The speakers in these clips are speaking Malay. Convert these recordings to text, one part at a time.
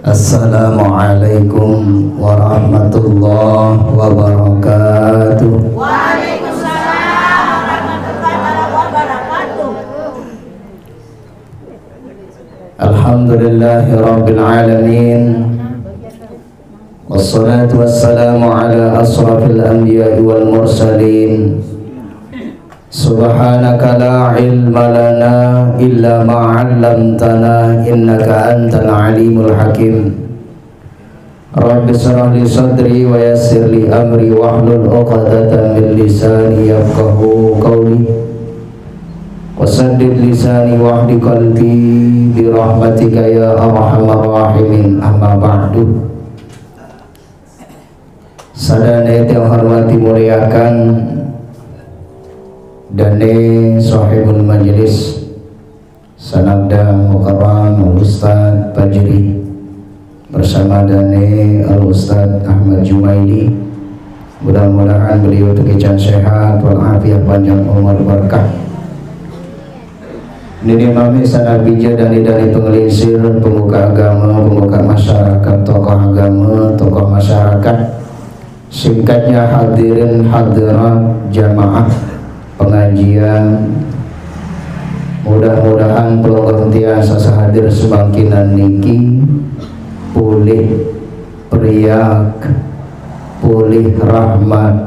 Assalamualaikum warahmatullahi wabarakatuh. Waalaikumsalam warahmatullahi wabarakatuh. Alhamdulillahi rabbil alamin. Wassalatu wassalamu ala asrafil anbiya'i wal mursalin. Subhanaka la ilma lana illa ma 'allamtana innaka antal alimul hakim. Rabbi shrah li sadri wa yassir li amri wahlul 'uqdatam min lisani yafqahu qawli. Wasaddid lisani wahdi qalbi bi rahmatika ya arhamar rahimin. Amma ba'du. Sadaya yang hormati muliakan Dane sahibul majlis Sanabda Mukarram Al-Ustaz Fajri bersama Dane Al-Ustaz Ahmad Jumaili. Mudah-mudahan beliau terkecan sehat walafiat panjang umur berkah. Nini mami sanabija dari pengelisir, pemuka agama, pemuka masyarakat, tokoh agama, tokoh masyarakat. Singkatnya hadirin hadirat jamaah pengajian, mudah-mudahan pelonggar tiasa hadir sebangkinan niki pulih periak, pulih rahmat,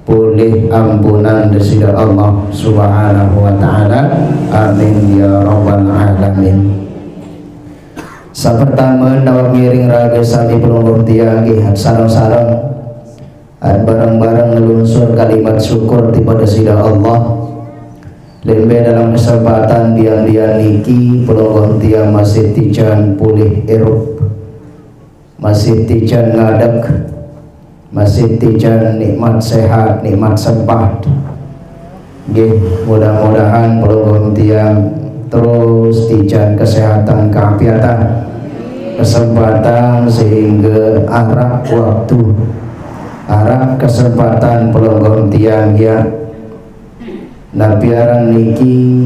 pulih ampunan desida Allah subhanahu wa ta'ala. Amin ya rabbal alamin. Sapertama dawa miring raga sami pelonggar tiagi sarang-sarang bareng-bareng melunsur kalimat syukur kepada sida Allah. Lembe dalam kesempatan dian-dian niki pelonggon tiang masih tijan pulih erup, masih tijan ngadek, masih tijan nikmat sehat, nikmat sempat. Nggih, mudah-mudahan pelonggon tiang terus tijan kesehatan, keafiatan, kesempatan sehingga arah waktu, arah kesempatan pelonggon tiang ya nabiaran niki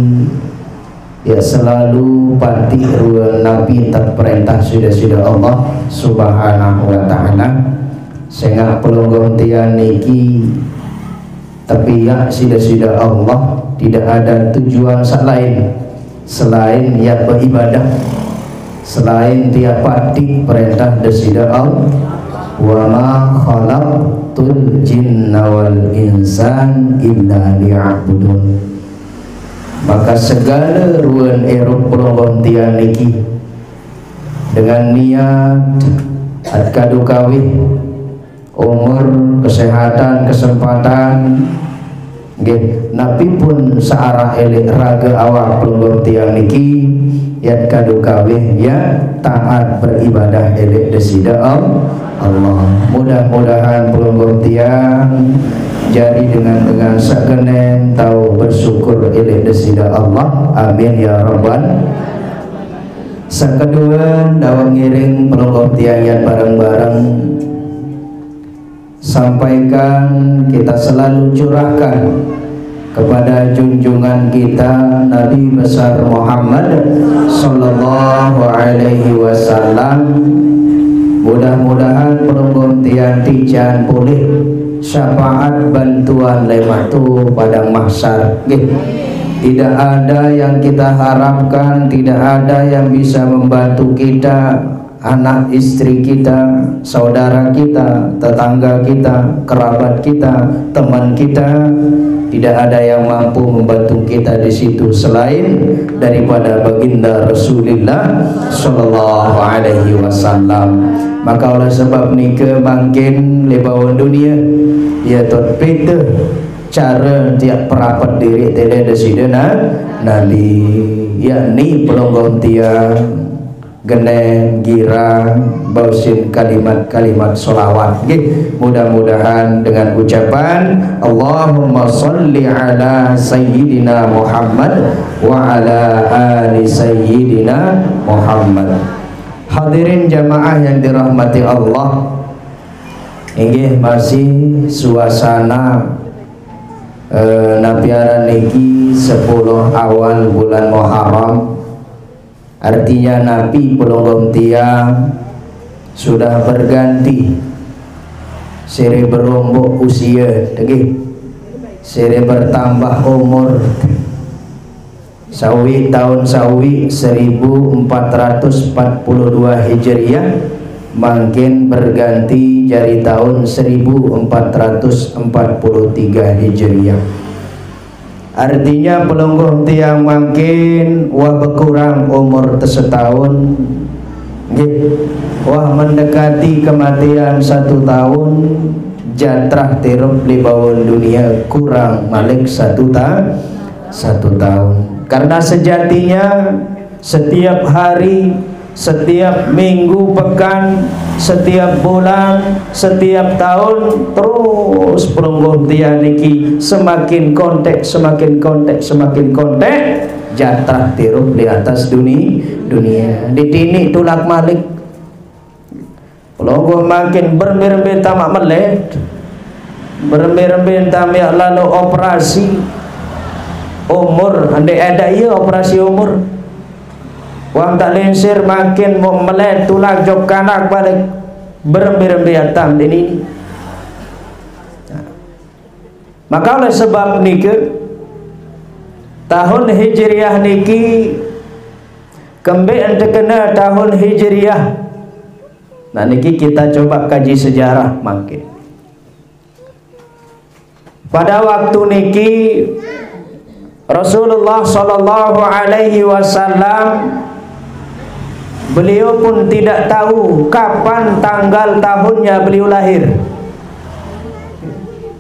ya selalu pati ruang nabi tak perintah sudah Allah subhanahu wa ta'ala. Sehingga pelonggon tiang niki tapi ya sudah Allah, tidak ada tujuan selain ya beribadah, selain tiap pati perintah desida Allah. Wa ma khalaqtul jinna wal insan illa liya'budun. Maka segala ruan erup pelonggon tiang niki dengan niat adkadu kawih umur, kesehatan, kesempatan nggih nabi pun searah elek raga awak pelonggon tiang niki yat kadu kawih ya taat beribadah elek desida Allah. Mudah-mudahan pelonggon tiang jadi dengan sekenen tahu bersyukur elek desida Allah. Amin ya rabbal. Sekedua dawa ngiring pelonggon tiang yang bareng-bareng sampaikan kita selalu curahkan kepada junjungan kita Nabi besar Muhammad sallallahu alaihi wasallam. Mudah-mudahan pelonggon tiang tijan pulih syafaat bantuan lematu padang mahsyar. Tidak ada yang kita harapkan, tidak ada yang bisa membantu kita, anak istri kita, saudara kita, tetangga kita, kerabat kita, teman kita. Tidak ada yang mampu membantu kita di situ selain daripada baginda Rasulullah sallallahu alaihi wasallam. Maka oleh sebab nikah makin lebawan dunia ya tot peta cara tiap perapat diri tele desidena nali yakni pelonggon tiang geneng girang bausin kalimat-kalimat sholawat. Mudah-mudahan dengan ucapan Allahumma sholli ala sayyidina Muhammad wa ala ali sayyidina Muhammad. Hadirin jamaah yang dirahmati Allah, ini masih suasana nabiaran niki 10 awal bulan Muharram Artinya Nabi pelonggong tiang sudah berganti, sire berombok usia, sire bertambah umur. Sawi tahun sawi 1442 Hijriah makin berganti jadi tahun 1443 Hijriah. Artinya pelonggoh tiang makin wah berkurang umur setahun, wah mendekati kematian 1 tahun, jatrah tirup di bawah dunia kurang malik 1 tahun. Karena sejatinya setiap hari, setiap minggu, pekan, setiap bulan, setiap tahun terus pelonggoh tiang niki semakin kontek, jatrah tirup di atas dunia. Ditini tulak malik. Pelonggoh makin bermir-mir tamak melet, bermir-mir tamak lalu operasi umur, andai ada iya operasi umur. Wang tak lensir makin melet tulak jok kanak balik berembi-rembi atam ini. Maka oleh sebab niki tahun Hijriah niki kembe ente kena tahun Hijriah. Nah niki kita coba kaji sejarah makin. Pada waktu niki Rasulullah sallallahu alaihi wasallam beliau pun tidak tahu kapan tanggal tahunnya beliau lahir.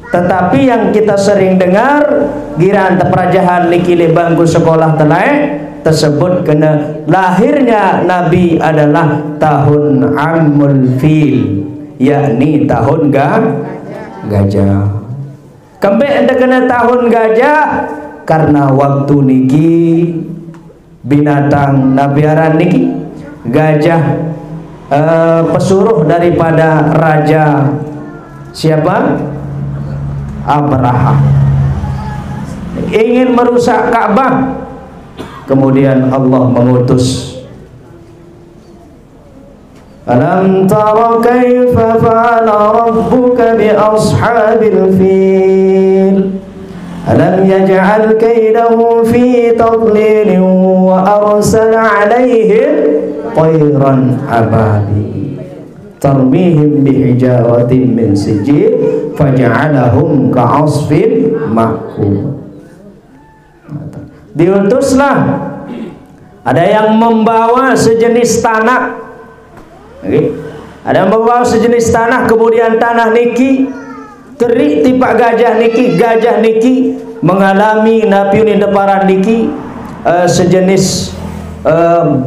Tetapi yang kita sering dengar giraan teperajahan niki le bangku sekolah telai tersebut kena lahirnya Nabi adalah tahun Amul Fil, yakni tahun gajah. Kembe anda kena tahun gajah karena waktu niki binatang nabiaran niki gajah pesuruh daripada raja siapa? Abraha ingin merusak Ka'bah. Kemudian Allah mengutus, alam tara kaifa fa'ala rabbuka bi ashabil fil alam yaj'al kaidahu fi tadlil wa arsala 'alaihim tayran ababil tarmihim bihijaratin min sijil faj'alahum ka'asfin ma'kul. Diutuslah ada yang membawa sejenis tanah, ada yang membawa sejenis tanah, kemudian tanah niki terik tipak gajah niki mengalami napiun deparan niki sejenis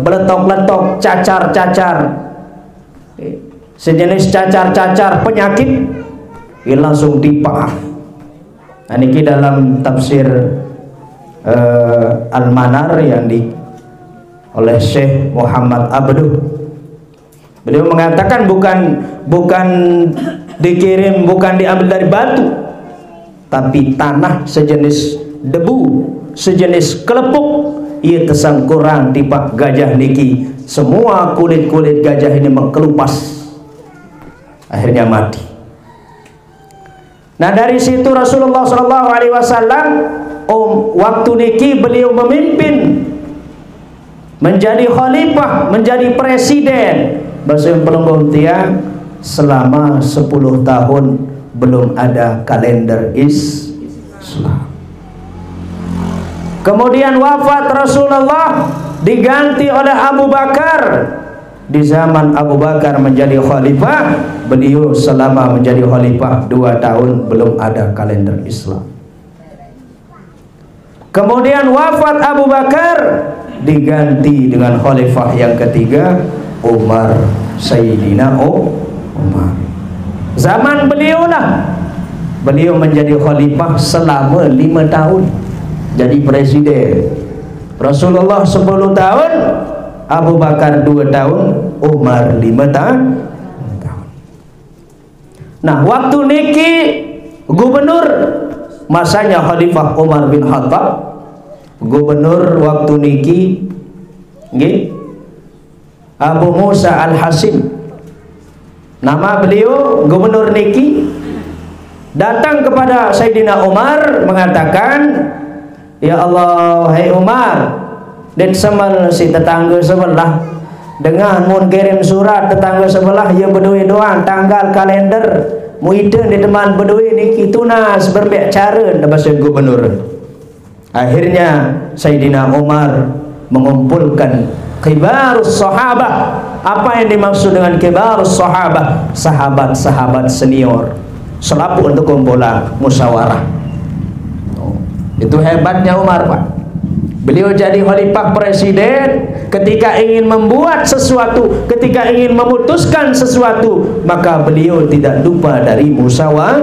beletok-letok, cacar-cacar, sejenis cacar-cacar penyakit, langsung tipak. Nah, niki dalam tafsir Al-Manar yang oleh Syekh Muhammad Abduh, beliau mengatakan bukan dikirim, bukan diambil dari batu, tapi tanah sejenis debu, sejenis kelepuk, ia tersangkuran tipak gajah niki, semua kulit-kulit gajah ini mengkelupas, akhirnya mati. Nah dari situ Rasulullah SAW waktu niki beliau memimpin menjadi khalifah, menjadi presiden bahasa pelunggung tiang selama 10 tahun belum ada kalender Islam. Kemudian wafat Rasulullah diganti oleh Abu Bakar. Di zaman Abu Bakar menjadi khalifah, beliau selama menjadi khalifah 2 tahun belum ada kalender Islam. Kemudian wafat Abu Bakar diganti dengan khalifah yang ketiga Umar, Sayyidina Umar. Zaman beliau menjadi khalifah selama 5 tahun jadi presiden. Rasulullah 10 tahun, Abu Bakar 2 tahun, Umar 5 tahun. Nah waktu niki gubernur masanya Khalifah Umar bin Khattab, gubernur waktu niki Abu Musa Al-Hasim, nama beliau gubernur Niki, datang kepada Sayyidina Umar mengatakan, ya Allah, hai Umar, dan semal si tetangga sebelah dengan mun kirim surat tetangga sebelah ya berdua doang tanggal kalender muida di teman berdua Niki tunas berbiak cara bahasa gubernur. Akhirnya Sayyidina Umar mengumpulkan kibarus sahabah. Apa yang dimaksud dengan kibarus sahabah? Sahabat-sahabat senior selapu untuk kumpulan musyawarah. Itu hebatnya Umar, Pak. Beliau jadi khalifah presiden, ketika ingin membuat sesuatu, ketika ingin memutuskan sesuatu, maka beliau tidak lupa dari musyawarah.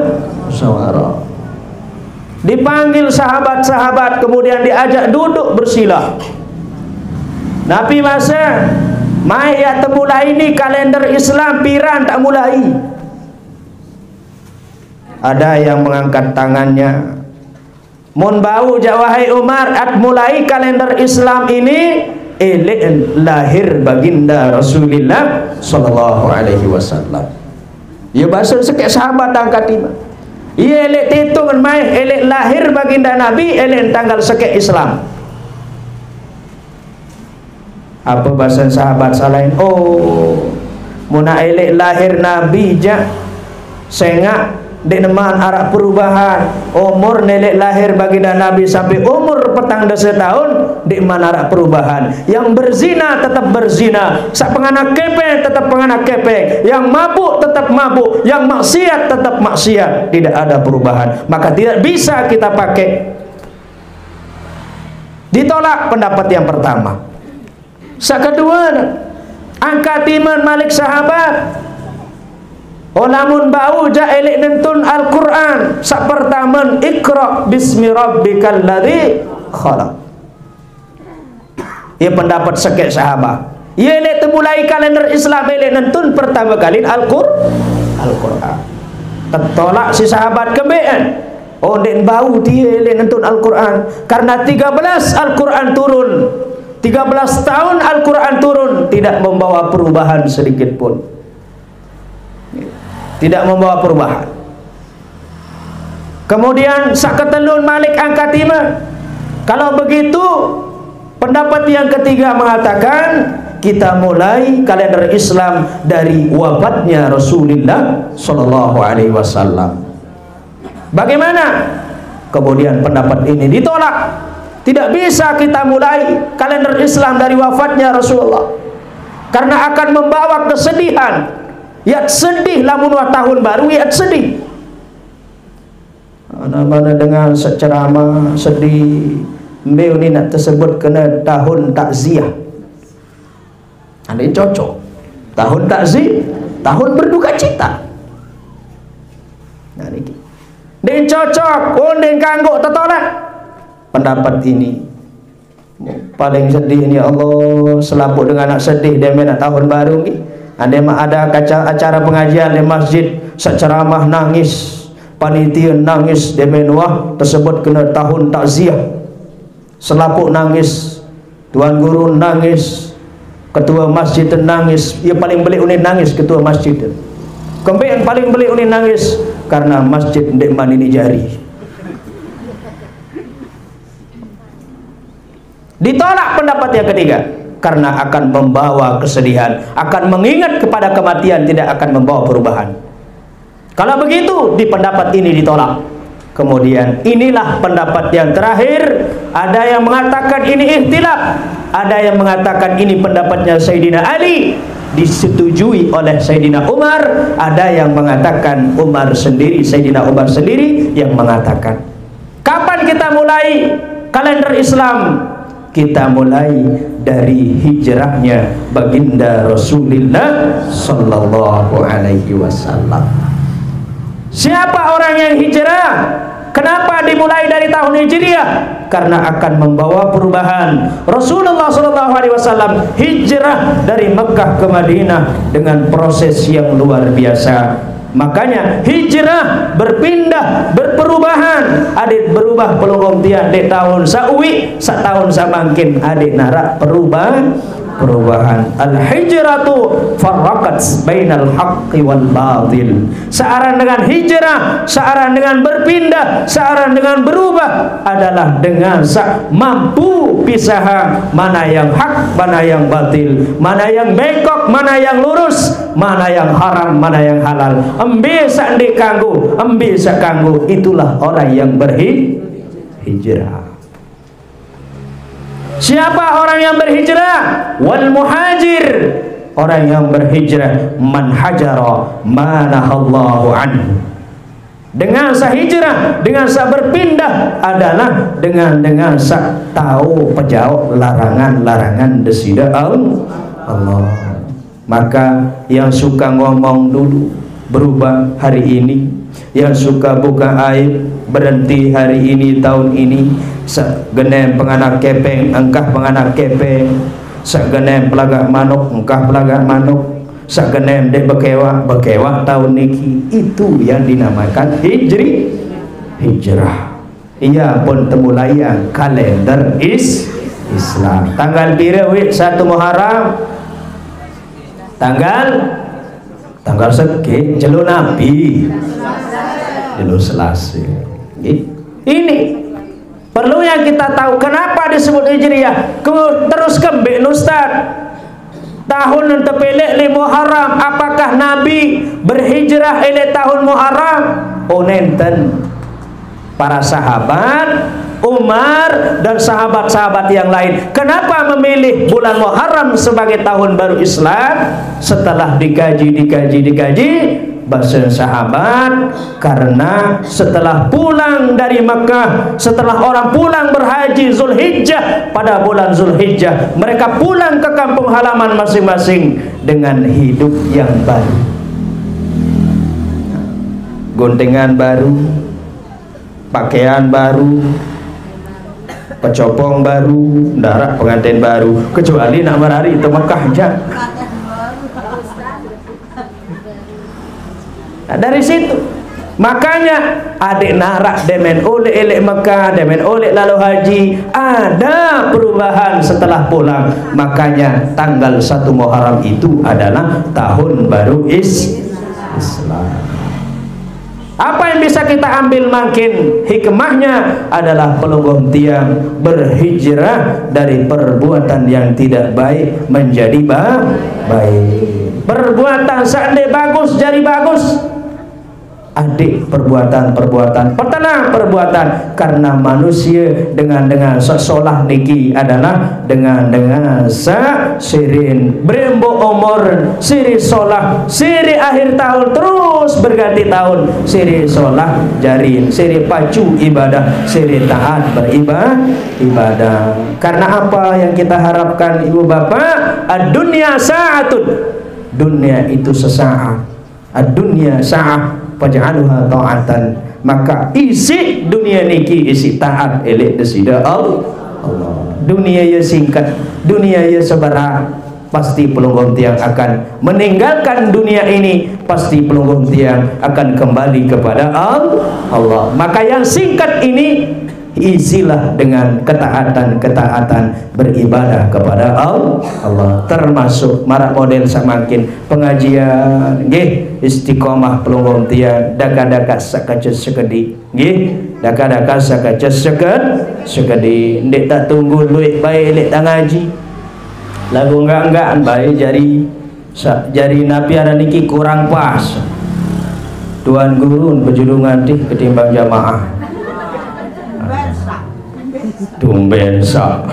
Dipanggil sahabat-sahabat, kemudian diajak duduk bersilah. Nabi masa mai ya temulai ini kalender Islam piran tak mulai. Ada yang mengangkat tangannya, mun bau jawahai Umar at mulai kalender Islam ini lahir baginda Rasulullah sallallahu alaihi wasallam. Ya bahasa sekek sahabat angkat ima. Ia elek titung mai elek lahir baginda Nabi, elek tanggal sekek Islam. Apa bahasa sahabat salain? Oh, muna elek lahir Nabi ja sengak di neman arah perubahan umur nelek lahir baginda Nabi sampai umur petang desa tahun di mana arah perubahan. Yang berzina tetap berzina, sak penganak kepeng tetap penganak kepeng, yang mabuk tetap mabuk, yang maksiat tetap maksiat, tidak ada perubahan. Maka tidak bisa kita pakai. Ditolak pendapat yang pertama. Sak kedua, angkat iman malik sahabat. Olamun bau ja elek nentun Al-Quran. Sak pertama, Iqra bismi rabbikal ladzi khalaq. Ia pendapat sekek sahabat. Ia elek temulai kalender Islam elek nentun pertama kali Al-Quran. Tertolak si sahabat kebean. Oh den bau dia elek nentun Al-Quran. Karena 13 Al-Quran turun. 13 tahun Al-Quran turun, tidak membawa perubahan sedikit pun. Tidak membawa perubahan. Kemudian saketelun Malik angkat iman. Kalau begitu, pendapat yang ketiga mengatakan kita mulai kalender Islam dari wafatnya Rasulullah sallallahu alaihi wasallam. Bagaimana? Kemudian pendapat ini ditolak. Tidak bisa kita mulai kalender Islam dari wafatnya Rasulullah, karena akan membawa kesedihan. Ya sedih lamun tahun baru, ya sedih. Mana dengan ceramah sedih, beliau ni nak tersebut kena tahun takziah. Ada yang cocok. Tahun takziah, tahun berduka cita. Nah ini. Dia cocok, undang kangguk tertolak. Pendapat ini paling sedih ni Allah, selaput dengan nak sedih dia nak tahun baru ni. Ada acara pengajian di masjid, ceramah nangis, panitia nangis, dia menuah tersebut kena tahun takziah. Selaput nangis, tuan guru nangis, ketua masjid nangis. Ia paling belik unin nangis ketua masjid. Kembe yang paling belik unin nangis karena masjid ndek man ini jari. Ditolak pendapat yang ketiga, karena akan membawa kesedihan, akan mengingat kepada kematian, tidak akan membawa perubahan. Kalau begitu, di pendapat ini ditolak. Kemudian inilah pendapat yang terakhir. Ada yang mengatakan ini ikhtilaf, ada yang mengatakan ini pendapatnya Sayyidina Ali, disetujui oleh Sayyidina Umar. Ada yang mengatakan Umar sendiri, Sayyidina Umar sendiri yang mengatakan. Kapan kita mulai kalender Islam? Kita mulai dari hijrahnya baginda Rasulullah sallallahu alaihi wasallam. Siapa orang yang hijrah? Kenapa dimulai dari tahun Hijriah? Karena akan membawa perubahan. Rasulullah sallallahu alaihi wasallam hijrah dari Mekah ke Madinah dengan proses yang luar biasa. Makanya hijrah, berpindah, berperubahan. Adik berubah pelongom tian di tahun sauwi, sak tahun samangkin adik narak perubahan. perubahan. Al-hijratu farraqat bainal haqqi wal batil. Searah dengan hijrah, searah dengan berpindah, searah dengan berubah adalah dengan mampu pisah mana yang hak, mana yang batil, mana yang bengkok, mana yang lurus, mana yang haram, mana yang halal. Ambil sak dikanggu, ambil sak kanggu. Itulah orang yang berhijrah. Siapa orang yang berhijrah? Wal muhajir, orang yang berhijrah. Man hajara manahallahu anhu. Dengan sahijrah, dengan sa berpindah adalah dengan sa tahu pejauh larangan-larangan desida Allah. Maka yang suka ngomong dulu berubah hari ini, yang suka buka aib berhenti hari ini, tahun ini. Segenem penganak kepeng, engkah penganak kepeng. Segenem pelagak manuk, engkah pelagak manuk. Segenem dek bekewa tahun niki. Itu yang dinamakan hijrah. Ia pun temulayan kalender Islam. Tanggal pira wi 1 Muharram? Tanggal segi jelu Nabi, jelu Selasa. Ini perlu yang kita tahu kenapa disebut hijriah. Terus kembali Ustaz, tahun yang terpilih li Muharram, apakah Nabi berhijrah ini tahun Muharram? Oh nenten, para sahabat Umar dan sahabat-sahabat yang lain. Kenapa memilih bulan Muharram sebagai tahun baru Islam? Setelah dikaji bahasa sahabat, karena setelah pulang dari Mekah, setelah orang pulang berhaji Zulhijjah, pada bulan Zulhijjah mereka pulang ke kampung halaman masing-masing dengan hidup yang baru, gontengan baru, pakaian baru, pecopong baru, darak pengantin baru, kecuali nak merari itu Mekah aja. Nah, dari situ makanya adik narak demen oleh elek Mekah, demen oleh lalu haji, ada perubahan setelah pulang. Makanya tanggal 1 Muharram itu adalah tahun baru Islam. Apa yang bisa kita ambil makin hikmahnya adalah pelungguh tiang berhijrah dari perbuatan yang tidak baik menjadi baik. Perbuatan seandainya bagus jadi bagus. Adik perbuatan pertenang perbuatan, karena manusia dengan sesolah niki adalah dengan sirin berembok umur, siri solah, siri akhir tahun terus berganti tahun, siri solah jarin, siri pacu ibadah, siri taat beribadah. Karena apa yang kita harapkan ibu bapak? Ad-dunya sa'atun, dunia itu sesaat. Ad-dunya sa'ah faj'alha ta'atan, maka isi dunia niki isi taat elek desida Allah. Dunia ya singkat, dunia ya sebarang, pasti pelungguh tiang akan meninggalkan dunia ini, pasti pelungguh tiang akan kembali kepada Allah. Maka yang singkat ini isilah dengan ketaatan beribadah kepada Allah, termasuk marak model semakin pengajian nggih istiqomah pelungguh tiang daka-daka sakaca sekedi nggih daka-daka sakaca sekedi ndek tak tunggu duit baik lek tak ngaji lagu enggak baik jari nabi ada niki kurang pas tuan gurun pejulungan di ketimbang jamaah tumben sak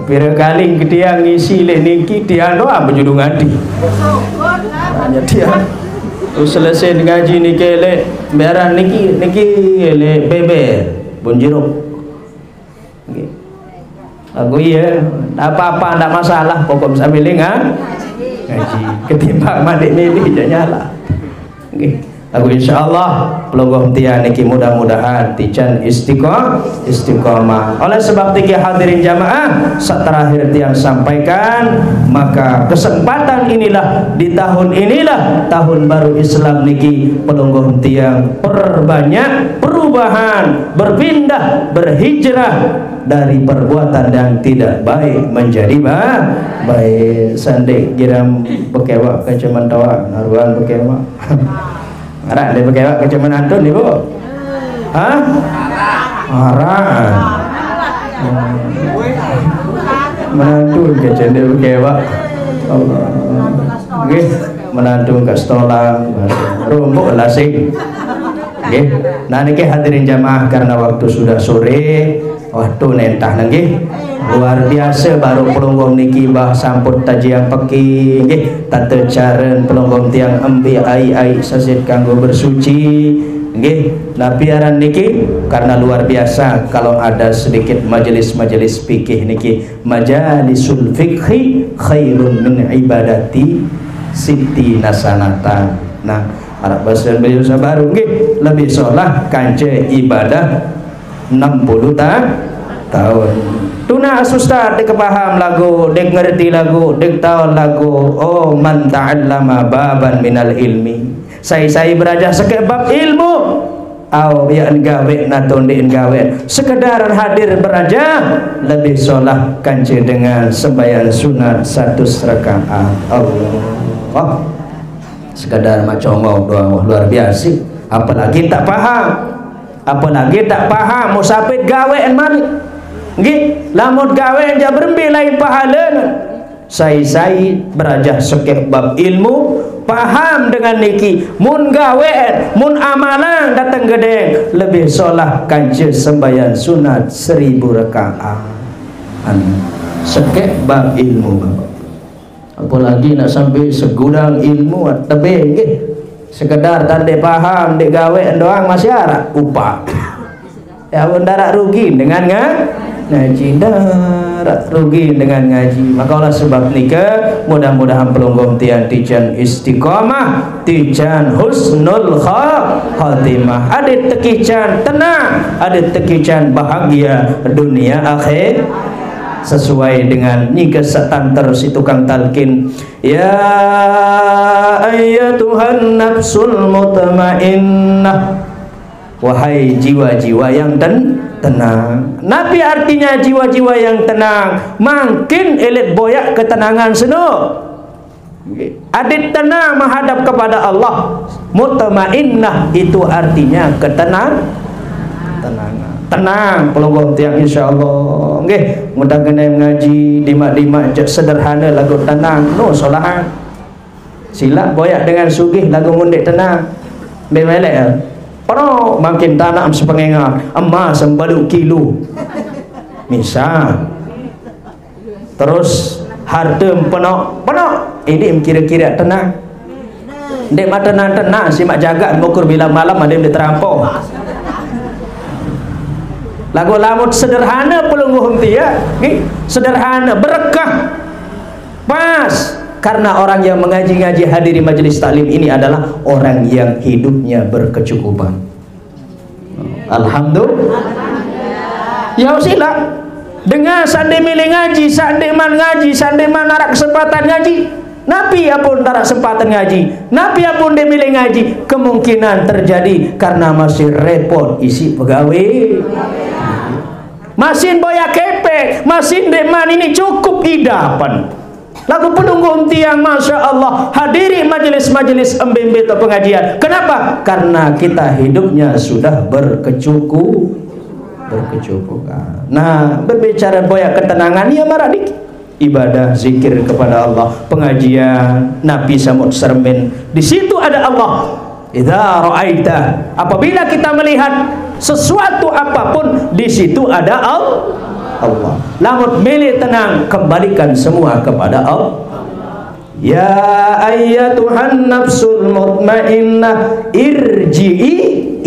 pira kali dia ngisi lek niki dia doa berjudung adi hanya dia terus selesai ngaji niki lek beran niki lek beber bunjiruk aku iya apa-apa ndak masalah pokok sambil ngaji ketimbang mandi milih nyala nggih. Aku insyaallah pelungguh tiang niki mudah-mudahan tijan istiqomah. Oleh sebab tiga hadirin jamaah terakhir tiang sampaikan, maka kesempatan inilah di tahun inilah tahun baru Islam niki pelungguh tiang perbanyak perubahan, berpindah, berhijrah dari perbuatan yang tidak baik menjadi baik. Sandek giram bekewak ke cuman tawa naruan bekewak. Arah dia bekewak ke cuman antun ibu. Hah? Arah. Menantu ke cendek bekewak. Allah. Nggih, menantu ke stolang, rumpuk lasing. Nggih. Nah niki hadirin jamaah karena waktu sudah sore, waktu nentah nggih. Luar biasa baru pelunggong niki bah samput tajian peki nggih tante caren pelunggong tiang embi ai sasid kanggo bersuci nggih. Nah biaran niki karena luar biasa kalau ada sedikit majelis-majelis fikih niki, majalisul fikhi khairun min ibadati siti nasanatan. Nah Arab bahasa beliau sabaru nggih lebih solah kance ibadah 60 tahun. Tuna ustaz dek paham lagu, dek ngerti lagu, dek tahu lagu. Oh man ta'allama baban minal ilmi. Saya belajar sekebab ilmu. Au ya gawe naton di gawe. Sekedar hadir beraja lebih solah kance dengan sembahyang sunat 100 rakaat. Allah. Sekadar macam mau doa luar biasa. Apalagi tak paham musafir gawean malik nggih lamun gawean ja berembe lain pahalana. Saya berajah sekeh bab ilmu paham dengan niki mun gawean mun amalan datang gede lebih solah kance sembahyang sunat 1000 rakaat sekeh bab ilmu. Apalagi nak sampai segudang ilmu tebing nggih. Sekedar tanda paham dek gawe doang masih ada upah. Ya darat rugi dengan ngaji, darat rugi dengan ngaji. Maka oleh sebab nikah mudah-mudahan pelunggong tian tijan istiqamah, tijan husnul khatimah. Ada tekijan tenang, ada tekijan bahagia dunia akhir. Sesuai dengan nyika setan terus itu kang talkin ya ayyatuhan nafsul mutmainnah, wahai jiwa-jiwa yang tenang. Nabi artinya jiwa-jiwa yang tenang makin elit boyak ketenangan seno adit tenang menghadap kepada Allah. Mutmainnah itu artinya tenangan. Tenang pelunggong tiang insyaallah nggih mudah kena ngaji dimak-dimak sederhana lagu tenang no solahan silap boyak dengan sugih lagu mundek tenang bemelek ya pero makin tanam sepengengar emas sembalu kilo misal terus harta penok ini kira-kira tenang ndek mata tenang simak jaga ngukur bila malam ada yang diterampau. Lagu lamut sederhana pelungguh dia, sederhana berkah pas karena orang yang mengaji-ngaji hadiri majelis taklim ini adalah orang yang hidupnya berkecukupan. Alhamdulillah. Ya sila dengan sande milih ngaji, sande man ngaji, sande man narak kesempatan ngaji. Nabi apun tarak kesempatan ngaji, Nabi apun dia milih ngaji, kemungkinan terjadi karena masih repot isi pegawai. Masin boya kepek, masin deman ini cukup idapan. Lagu penunggu tiang masya Allah hadiri majelis-majelis embembe atau pengajian. Kenapa? Karena kita hidupnya sudah berkecukupan. Nah berbicara boya ketenangan ya maradik ibadah zikir kepada Allah, pengajian Nabi Samud Sermin. Di situ ada Allah. Idza ra'aita, apabila kita melihat sesuatu apapun di situ ada Allah. Lamun milih tenang kembalikan semua kepada Allah. Ya ayyatuhan nafsul mutmainnah irji'i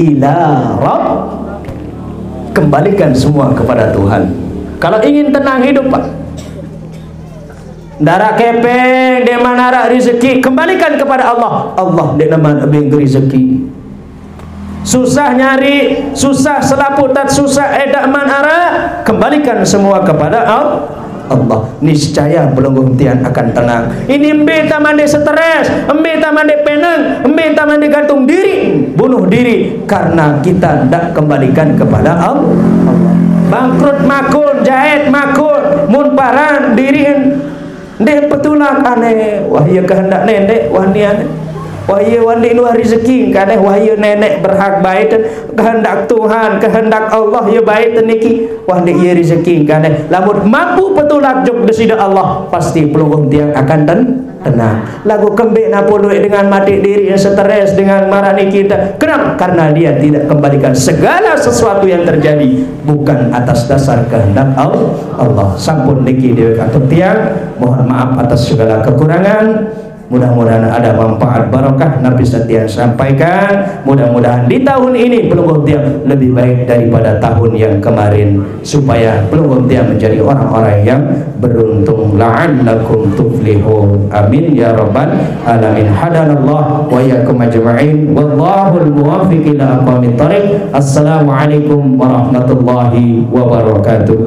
ila rabb. Kembalikan semua kepada Tuhan. Kalau ingin tenang hidup Pak, darah kepeng dia manara rezeki kembalikan kepada Allah. Allah dia nama abeng rezeki. Susah nyari, susah selaputan, susah edak manara, kembalikan semua kepada Allah. Niscaya pelungguh tian akan tenang. Ini embe tamande stres, embe tamande penang, embe tamande gantung diri, bunuh diri karena kita tidak kembalikan kepada Allah. Bangkrut makul jahit makut mun paran diriin ndek petulak aneh wah ieu kehendak nenek wah ni aneh wah ieu wandi nu rezeki kaneh wah ieu nenek berhak baik dan kehendak Tuhan kehendak Allah ieu baik niki wah ieu rezeki kaneh lamun mampu petulak jog desida Allah pasti pelunggung tiang akan tenang. Lagu kembik napun dengan mati diri yang stres dengan marani kita. Kenapa? Karena dia tidak kembalikan segala sesuatu yang terjadi bukan atas dasar kehendak Allah. Sampun niki dewe katut tiang, mohon maaf atas segala kekurangan. Mudah-mudahan ada manfaat barokah Nabi setia sampaikan. Mudah-mudahan di tahun ini pelunggung tiang lebih baik daripada tahun yang kemarin, supaya pelunggung tiang menjadi orang-orang yang beruntung. La'allakum tuflihun. Amin ya rabbal alamin. Hadanallah wa iyyakum ajma'in. Wallahul muwaffiq ila aqwamit thariq. Assalamualaikum warahmatullahi wabarakatuh.